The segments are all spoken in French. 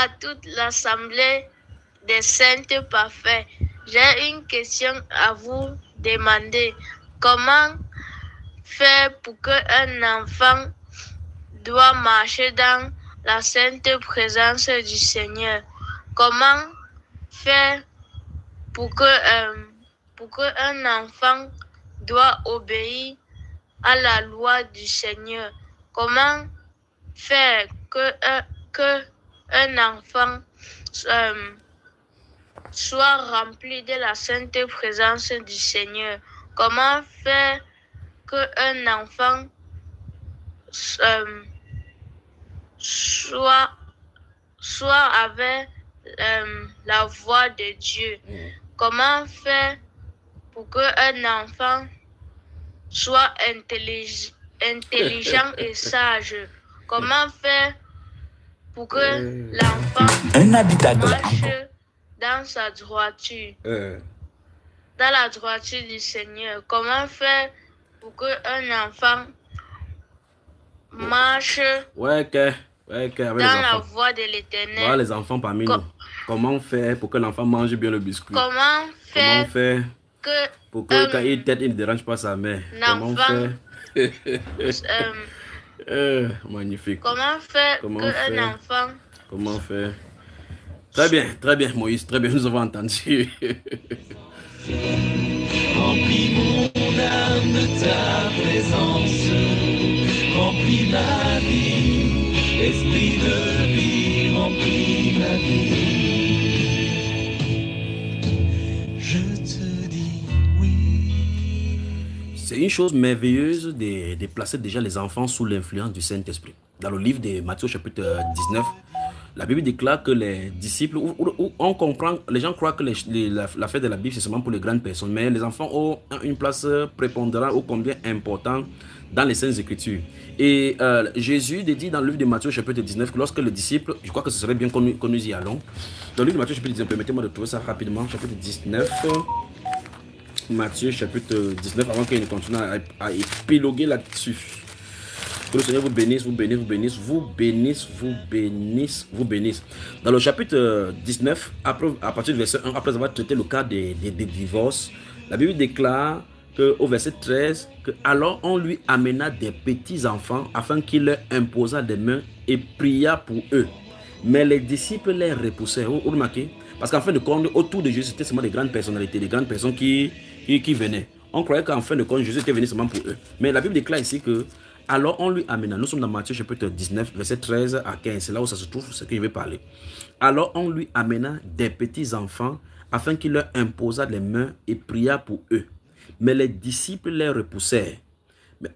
à toute l'assemblée des saints parfaits, j'ai une question à vous demander. Comment faire pour qu'un enfant doit marcher dans la sainte présence du Seigneur? Comment faire pour qu'un enfant doit obéir à la loi du Seigneur? Comment faire que un enfant soit rempli de la sainte présence du Seigneur? Comment faire qu'un enfant soit avec la voix de Dieu? Comment faire pour qu'un enfant soit intelligent et sage? Comment faire pour que l'enfant marche dans sa droiture, dans la droiture du Seigneur? Comment faire pour qu'un enfant marche dans la voie de l'Éternel? Voilà les enfants parmi nous. Comment faire pour que l'enfant mange bien le biscuit? Comment faire pour que quand il tête, il ne dérange pas sa mère? Comment faire? Magnifique. Comment faire qu'un enfant... Comment faire? Très bien Moïse, très bien, nous avons entendu. Remplis mon âme de ta présence, remplis ma vie, esprit de vie, remplis ma vie. Je te dis oui. C'est une chose merveilleuse de placer déjà les enfants sous l'influence du Saint-Esprit. Dans le livre de Matthieu chapitre 19, la Bible déclare que les disciples, où on comprend, les gens croient que l'affaire de la Bible c'est seulement pour les grandes personnes, mais les enfants ont une place prépondérante ou combien importante dans les Saintes Écritures. Et Jésus dit dans le livre de Matthieu chapitre 19 que lorsque le disciple, je crois que ce serait bien que nous y allons, dans le livre de Matthieu chapitre 19, permettez-moi de trouver ça rapidement, chapitre 19, Matthieu chapitre 19, avant qu'il ne continue à épiloguer là-dessus. Que le Seigneur vous bénisse, vous bénisse, vous bénisse, vous bénisse, vous bénisse, vous bénisse. Dans le chapitre 19, après, à partir du verset 1, après avoir traité le cas des divorces, la Bible déclare au verset 13 que alors on lui amena des petits enfants afin qu'il leur imposa des mains et pria pour eux. Mais les disciples les repoussaient. Vous remarquez? Parce qu'en fin de compte, autour de Jésus, c'était seulement des grandes personnalités, des grandes personnes qui venaient. On croyait qu'en fin de compte, Jésus était venu seulement pour eux. Mais la Bible déclare ici que alors on lui amena, nous sommes dans Matthieu chapitre 19, verset 13 à 15, c'est là où ça se trouve, ce que je vais parler. Alors on lui amena des petits enfants afin qu'il leur imposa les mains et pria pour eux. Mais les disciples les repoussèrent.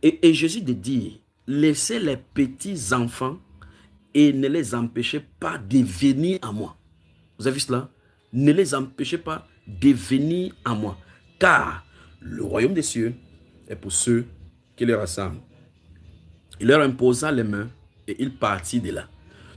Et Jésus de dire, laissez les petits enfants et ne les empêchez pas de venir à moi. Vous avez vu cela? Ne les empêchez pas de venir à moi. Car le royaume des cieux est pour ceux qui les rassemblent. Il leur imposa les mains et il partit de là.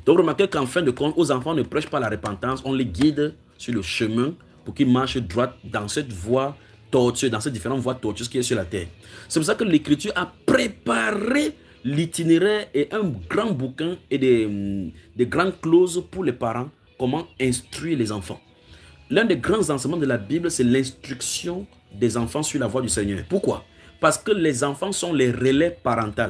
Donc remarquez qu'en fin de compte, aux enfants ne prêche pas la repentance, on les guide sur le chemin pour qu'ils marchent droit dans cette voie tortueuse, dans ces différentes voies tortueuses qui est sur la terre. C'est pour ça que l'Écriture a préparé l'itinéraire et un grand bouquin et des grandes clauses pour les parents, comment instruire les enfants. L'un des grands enseignements de la Bible, c'est l'instruction des enfants sur la voie du Seigneur. Pourquoi? Parce que les enfants sont les relais parentaux,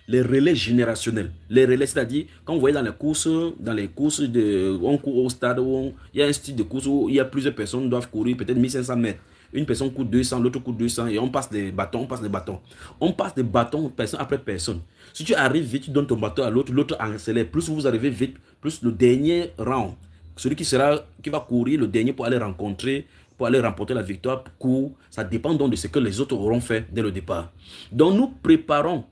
les relais générationnels. Les relais, c'est-à-dire, quand vous voyez dans les courses on court au stade, où il y a un style de course où il y a plusieurs personnes qui doivent courir peut-être 1500 mètres. Une personne court 200, l'autre court 200 et on passe des bâtons, On passe des bâtons personne après personne. Si tu arrives vite, tu donnes ton bâton à l'autre, l'autre accélère. Plus vous arrivez vite, plus le dernier round, celui qui va courir le dernier pour aller rencontrer, pour aller remporter la victoire, court. Ça dépend donc de ce que les autres auront fait dès le départ. Donc nous préparons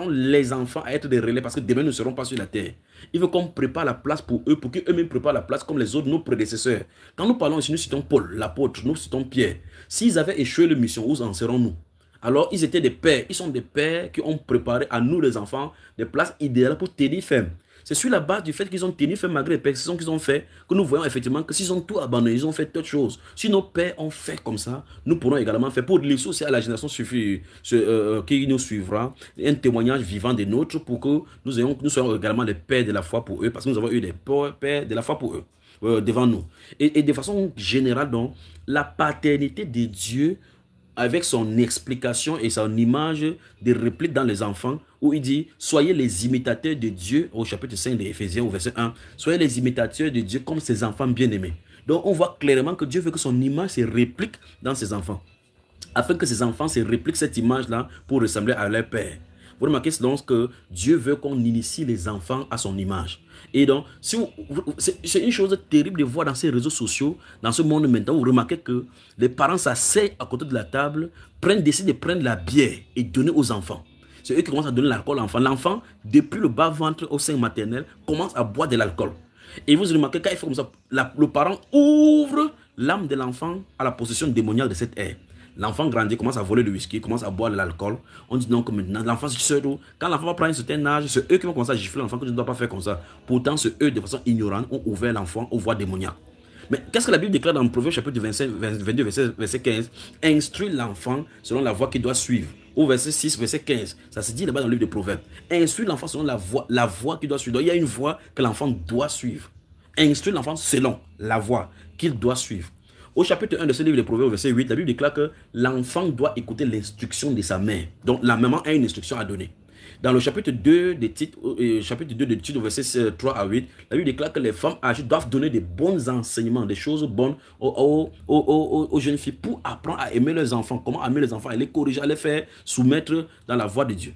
les enfants à être des relais parce que demain nous ne serons pas sur la terre. Il veut qu'on prépare la place pour eux, pour qu'eux-mêmes préparent la place comme les autres, nos prédécesseurs. Quand nous parlons ici, nous citons Paul, l'apôtre, nous citons Pierre. S'ils avaient échoué leur mission, où en serons-nous? Alors ils étaient des pères, ils sont des pères qui ont préparé à nous les enfants des places idéales pour tenir ferme. C'est sur la base du fait qu'ils ont tenu fait malgré les persécutions qu'ils ont fait, que nous voyons effectivement que s'ils ont tout abandonné, ils ont fait d'autres choses. Si nos pères ont fait comme ça, nous pourrons également faire pour laisser aussi à la génération qui nous suivra un témoignage vivant des nôtres pour que nous soyons également les pères de la foi pour eux, parce que nous avons eu des pères de la foi pour eux. Devant nous. Et de façon générale, donc, la paternité de Dieu, avec son explication et son image de réplique dans les enfants, où il dit, soyez les imitateurs de Dieu, au chapitre 5 de Éphésiens, au verset 1, soyez les imitateurs de Dieu comme ses enfants bien-aimés. Donc, on voit clairement que Dieu veut que son image se réplique dans ses enfants, afin que ses enfants se répliquent cette image-là pour ressembler à leur père. Vous remarquez donc que Dieu veut qu'on initie les enfants à son image. Et donc, c'est une chose terrible de voir dans ces réseaux sociaux, dans ce monde maintenant, vous remarquez que les parents s'asseyent à côté de la table, décident de prendre la bière et donner aux enfants. C'est eux qui commencent à donner l'alcool à l'enfant. L'enfant, depuis le bas-ventre au sein maternel, commence à boire de l'alcool. Et vous remarquez, quand il fait comme ça, le parent ouvre l'âme de l'enfant à la possession démoniaque de cette ère. L'enfant grandit, commence à voler le whisky, commence à boire de l'alcool. On dit non que maintenant, l'enfant, quand l'enfant va prendre un certain âge, c'est eux qui vont commencer à gifler l'enfant que tu ne dois pas faire comme ça. Pourtant, c'est eux, de façon ignorante, ont ouvert l'enfant aux voies démoniaques. Mais qu'est-ce que la Bible déclare dans le Proverbe chapitre 22, verset 15? Instruis l'enfant selon la voie qu'il doit suivre. Au verset 6, verset 15, ça se dit là-bas dans le livre de Proverbes. Instruis l'enfant selon la voie qu'il doit suivre. Donc, il y a une voie que l'enfant doit suivre. Instruis l'enfant selon la voie qu'il doit suivre. Au chapitre 1 de ce livre de Proverbes, verset 8, la Bible déclare que l'enfant doit écouter l'instruction de sa mère. Donc, la maman a une instruction à donner. Dans le chapitre 2 de Tite, verset 3 à 8, la Bible déclare que les femmes âgées doivent donner des bons enseignements, des choses bonnes aux jeunes filles pour apprendre à aimer leurs enfants. Comment aimer les enfants, à les corriger, à les faire soumettre dans la voie de Dieu.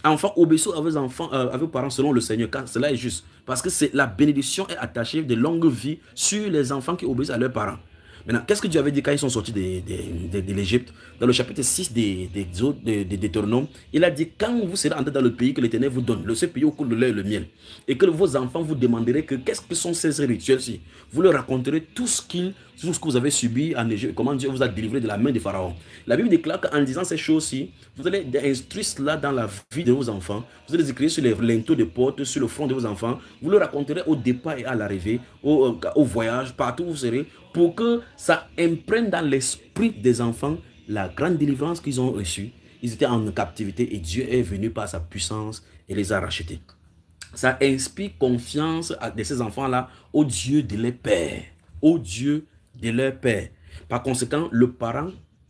Enfants, obéissez à vos parents selon le Seigneur, car cela est juste. Parce que la bénédiction est attachée de longue vie sur les enfants qui obéissent à leurs parents. Maintenant, qu'est-ce que Dieu avait dit quand ils sont sortis de l'Égypte? Dans le chapitre 6 des Deutéronome, il a dit, quand vous serez entrés dans le pays que l'Éternel vous donne, ce pays au cours de lait et le miel, et que vos enfants vous demanderaient qu'est-ce que sont ces rituels-ci, vous leur raconterez tout ce que vous avez subi en Égypte, comment Dieu vous a délivré de la main de Pharaon. La Bible déclare qu'en disant ces choses-ci, vous allez instruire cela dans la vie de vos enfants, vous allez écrire sur les linteaux de porte, sur le front de vos enfants, vous leur raconterez au départ et à l'arrivée, au voyage, partout où vous serez, pour que ça imprègne dans l'esprit des enfants la grande délivrance qu'ils ont reçue. Ils étaient en captivité et Dieu est venu par sa puissance et les a rachetés. Ça inspire confiance de ces enfants-là au Dieu de leur père. Au Dieu de leur père. Par conséquent,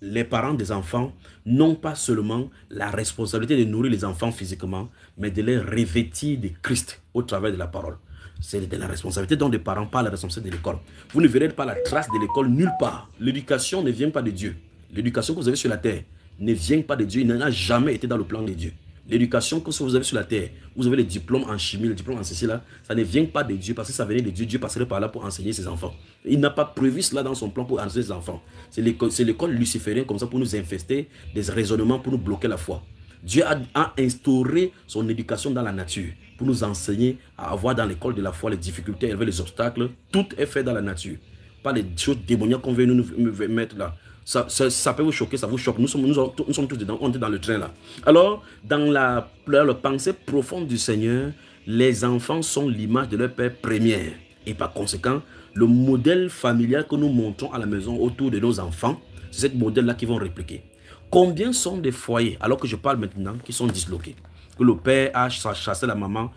les parents des enfants n'ont pas seulement la responsabilité de nourrir les enfants physiquement, mais de les revêtir de Christ au travers de la parole. C'est de la responsabilité donc des parents, pas la responsabilité de l'école. Vous ne verrez pas la trace de l'école nulle part. L'éducation ne vient pas de Dieu. L'éducation que vous avez sur la terre ne vient pas de Dieu. Il n'a jamais été dans le plan de Dieu. L'éducation que vous avez sur la terre, vous avez les diplômes en chimie, le diplôme en ceci là, ça ne vient pas de Dieu parce que ça venait de Dieu. Dieu passerait par là pour enseigner ses enfants. Il n'a pas prévu cela dans son plan pour enseigner ses enfants. C'est l'école luciférienne comme ça pour nous infester des raisonnements, pour nous bloquer la foi. Dieu a instauré son éducation dans la nature pour nous enseigner à avoir dans l'école de la foi les difficultés, élever les obstacles. Tout est fait dans la nature. Pas les choses démoniaques qu'on veut nous mettre là. Ça peut vous choquer, ça vous choque. Nous sommes tous dedans, on est dans le train là. Alors, dans la pensée profonde du Seigneur, les enfants sont l'image de leur Père première. Et par conséquent, le modèle familial que nous montrons à la maison autour de nos enfants, c'est ce modèle-là qu'ils vont répliquer. Combien sont des foyers, alors que je parle maintenant, qui sont disloqués? Que le père a chassé la maman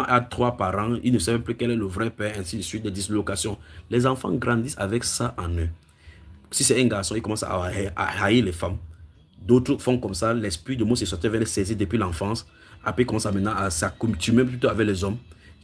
a 3 parents, il ne sait même plus quel est le vrai père, ainsi de suite, des dislocations. Les enfants grandissent avec ça en eux. Si c'est un garçon, il commence à haïr les femmes. D'autres font comme ça, l'esprit de homosexualité va les saisir depuis l'enfance. Après, il commence maintenant à s'accoutumer plutôt avec les hommes,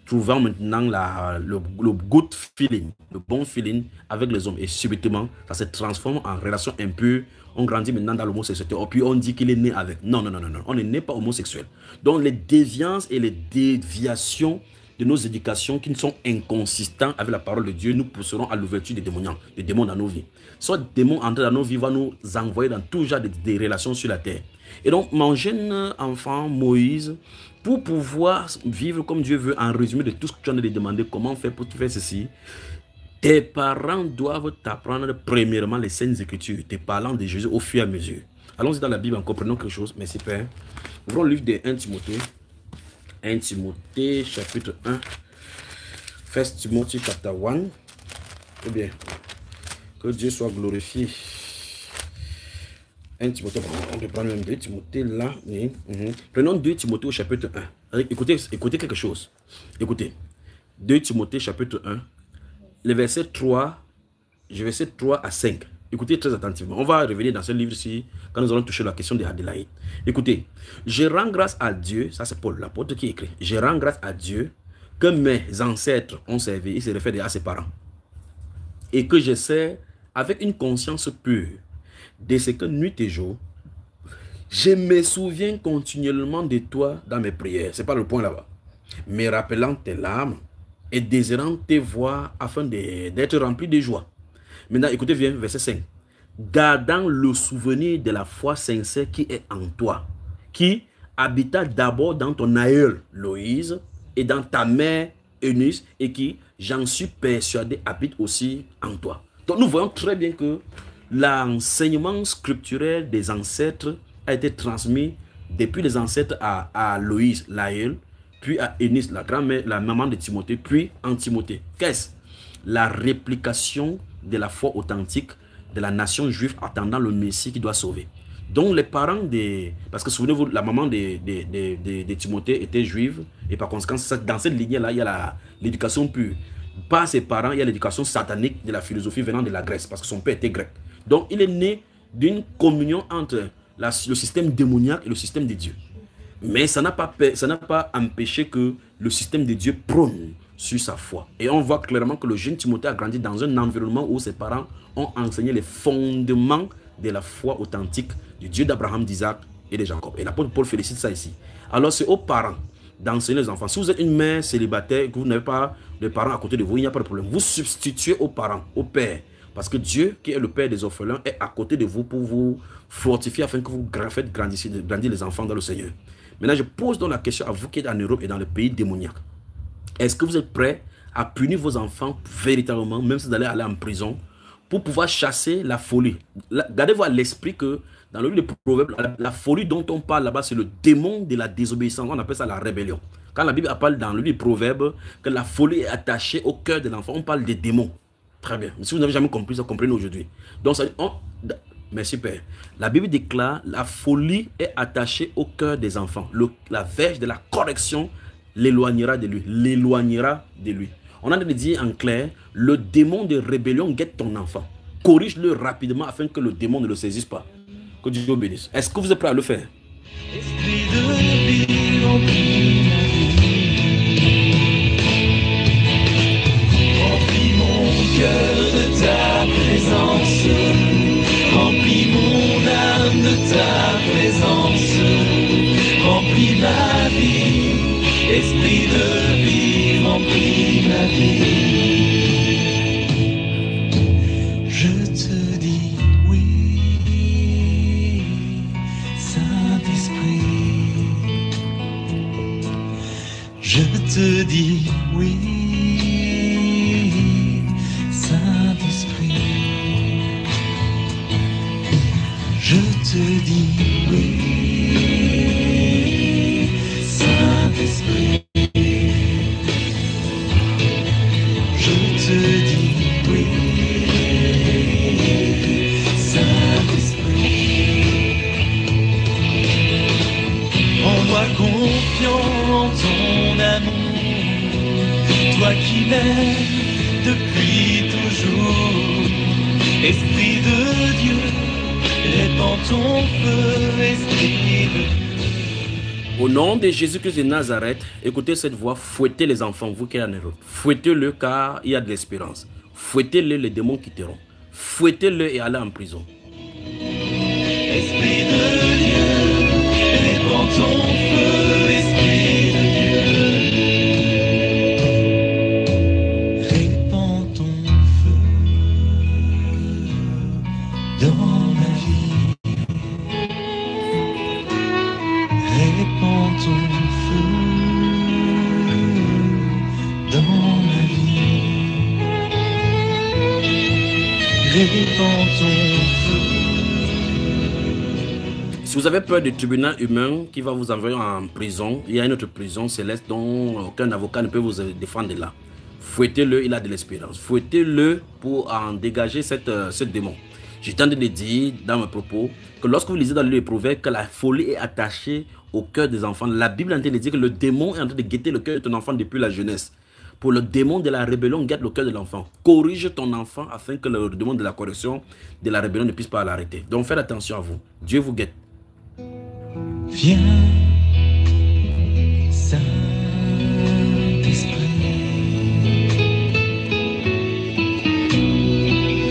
trouvant maintenant le good feeling, le bon feeling avec les hommes. Et subitement, ça se transforme en relation impure. On grandit maintenant dans l'homosexualité. Et puis on dit qu'il est né avec. Non. On n'est pas homosexuel. Donc les déviances et les déviations de nos éducations qui sont inconsistants avec la parole de Dieu nous pousseront à l'ouverture des démons dans nos vies. Soit des démons entrés dans nos vies va nous envoyer dans tout genre de relations sur la terre. Et donc mon jeune enfant Moïse, pour pouvoir vivre comme Dieu veut, en résumé de tout ce que tu en as demandé, comment faire pour faire ceci, tes parents doivent t'apprendre premièrement les Saintes Écritures, tes parents de Jésus au fur et à mesure. Allons-y dans la Bible encore, prenons quelque chose. Merci Père. Ouvrons le livre de 1 Timothée. 1 Timothée chapitre 1. 1 Timothy chapter 1. Eh bien, que Dieu soit glorifié. 1 Timothée, on peut prendre même 2 Timothée là. Prenons 2 Timothée au chapitre 1. Écoutez quelque chose. Écoutez. 2 Timothée chapitre 1. Le verset 3 à 5. Écoutez très attentivement. On va revenir dans ce livre-ci quand nous allons toucher la question de Adélaïde. Écoutez. Je rends grâce à Dieu. Ça c'est Paul, l'apôtre qui écrit. Je rends grâce à Dieu que mes ancêtres ont servi. Il se réfère à ses parents. Et que j'essaie avec une conscience pure de ce que nuit et jour, je me souviens continuellement de toi dans mes prières. C'est pas le point là-bas. Me rappelant tes larmes et désirant te voir afin d'être rempli de joie. Maintenant, écoutez bien, verset 5. Gardant le souvenir de la foi sincère qui est en toi, qui habita d'abord dans ton aïeul Loïse et dans ta mère Eunice, et qui, j'en suis persuadé, habite aussi en toi. Donc nous voyons très bien que l'enseignement scripturel des ancêtres a été transmis depuis les ancêtres à Loïse, l'aïeul, puis à Eunice, la grand-mère, la maman de Timothée, puis en Timothée. Qu'est-ce? La réplication de la foi authentique de la nation juive attendant le Messie qui doit sauver. Donc les parents parce que souvenez-vous, la maman de Timothée était juive, et par conséquent, dans cette lignée-là, il y a l'éducation pure. Par ses parents, il y a l'éducation satanique de la philosophie venant de la Grèce, parce que son père était grec. Donc il est né d'une communion entre le système démoniaque et le système de Dieu. Mais ça n'a pas empêché que le système de Dieu prône sur sa foi. Et on voit clairement que le jeune Timothée a grandi dans un environnement où ses parents ont enseigné les fondements de la foi authentique du Dieu d'Abraham, d'Isaac et de Jacob. Et l'apôtre Paul félicite ça ici. Alors c'est aux parents d'enseigner les enfants. Si vous êtes une mère célibataire et que vous n'avez pas de parents à côté de vous, il n'y a pas de problème. Vous substituez aux parents, au père. Parce que Dieu, qui est le père des orphelins, est à côté de vous pour vous fortifier afin que vous faites grandir les enfants dans le Seigneur. Maintenant, je pose donc la question à vous qui êtes en Europe et dans le pays démoniaque. Est-ce que vous êtes prêts à punir vos enfants véritablement, même si vous allez aller en prison, pour pouvoir chasser la folie? Gardez-vous à l'esprit que dans le livre des Proverbes, la folie dont on parle là-bas, c'est le démon de la désobéissance. On appelle ça la rébellion. Quand la Bible parle dans le livre des Proverbes que la folie est attachée au cœur de l'enfant, on parle des démons. Très bien. Mais si vous n'avez jamais compris ça, comprenez aujourd'hui. Donc, merci Père. La Bible déclare la folie est attachée au cœur des enfants. La verge de la correction l'éloignera de lui. L'éloignera de lui. On a dit en clair, le démon de rébellion guette ton enfant. Corrige-le rapidement afin que le démon ne le saisisse pas. Que Dieu bénisse. Est-ce que vous êtes prêts à le faire? Esprit de vie, remplis mon cœur de ta présence, remplis mon âme de ta présence, remplis ma vie, esprit de vie, remplis ma vie. Je te dis oui, Saint-Esprit, je te dis oui. Je te dis oui, Saint-Esprit. Je te dis oui, Saint-Esprit. Rends-moi confiant en ton amour, toi qui m'aimes depuis toujours. Esprit de Dieu, répands ton feu, esprit de Dieu. Au nom de Jésus-Christ de Nazareth, écoutez cette voix, fouettez les enfants, vous qui êtes en Europe. Fouettez-le car il y a de l'espérance. Fouettez-le, les démons quitteront. Fouettez-le et allez en prison. Esprit de Dieu, répands ton feu, esprit de Dieu. Répands ton feu dans ma vie. Répands ton feu dans ma vie. Répands ton feu. Si Si vous avez peur du tribunal humain qui va vous envoyer en prison, il y a une autre prison céleste dont aucun avocat ne peut vous défendre là. Fouettez-le, il a de l'espérance. Fouettez-le pour en dégager ce démon. J'ai tenté de dire dans mes propos que lorsque vous lisez dans le livre des Proverbes que la folie est attachée au cœur des enfants, la Bible est en train de dire que le démon est en train de guetter le cœur de ton enfant depuis la jeunesse. Pour le démon de la rébellion, guette le cœur de l'enfant. Corrige ton enfant afin que le démon de la correction, de la rébellion ne puisse pas l'arrêter. Donc faites attention à vous. Dieu vous guette. Viens, Saint-Esprit.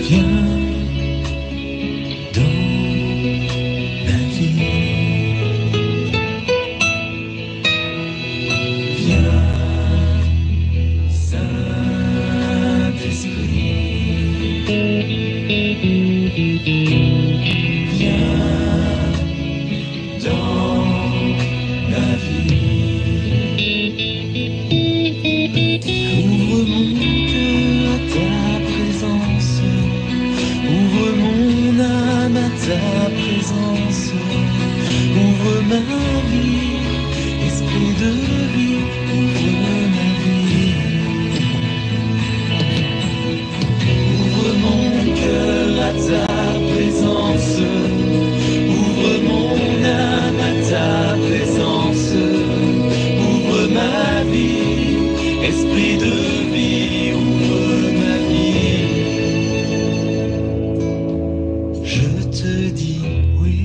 Viens dans ma vie. Viens, Saint-Esprit. Viens dans ma vie. Ouvre mon cœur à ta présence. Ouvre mon âme à ta présence. Ouvre ma vie, esprit de vie. Ouvre ma vie. Ouvre mon cœur à ta présence. Ouvre mon âme à ta présence. Ouvre ma vie, esprit de vie. Ouvre ma vie. Je te dis oui.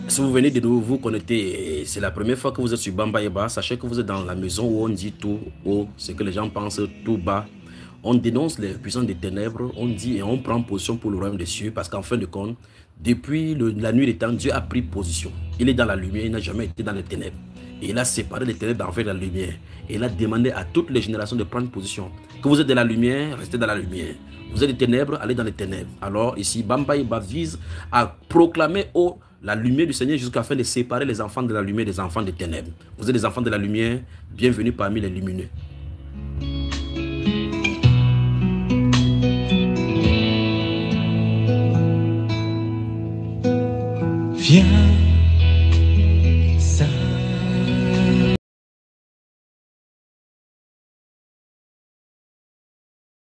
Si vous venez de nous vous connecter, c'est la première fois que vous êtes sur Bamba Yeba, sachez que vous êtes dans la maison où on dit tout haut, ce que les gens pensent tout bas. On dénonce les puissances des ténèbres, on dit et on prend position pour le royaume des cieux, parce qu'en fin de compte, depuis la nuit des temps, Dieu a pris position. Il est dans la lumière, il n'a jamais été dans les ténèbres. Et il a séparé les ténèbres d'enfer de la lumière. Et il a demandé à toutes les générations de prendre position. Que vous êtes de la lumière, restez dans la lumière. Vous êtes des ténèbres, allez dans les ténèbres. Alors ici, Bamba Yeba vise à proclamer haut la lumière du Seigneur jusqu'à faire de séparer les enfants de la lumière des enfants des ténèbres. Vous êtes des enfants de la lumière, bienvenue parmi les lumineux. Viens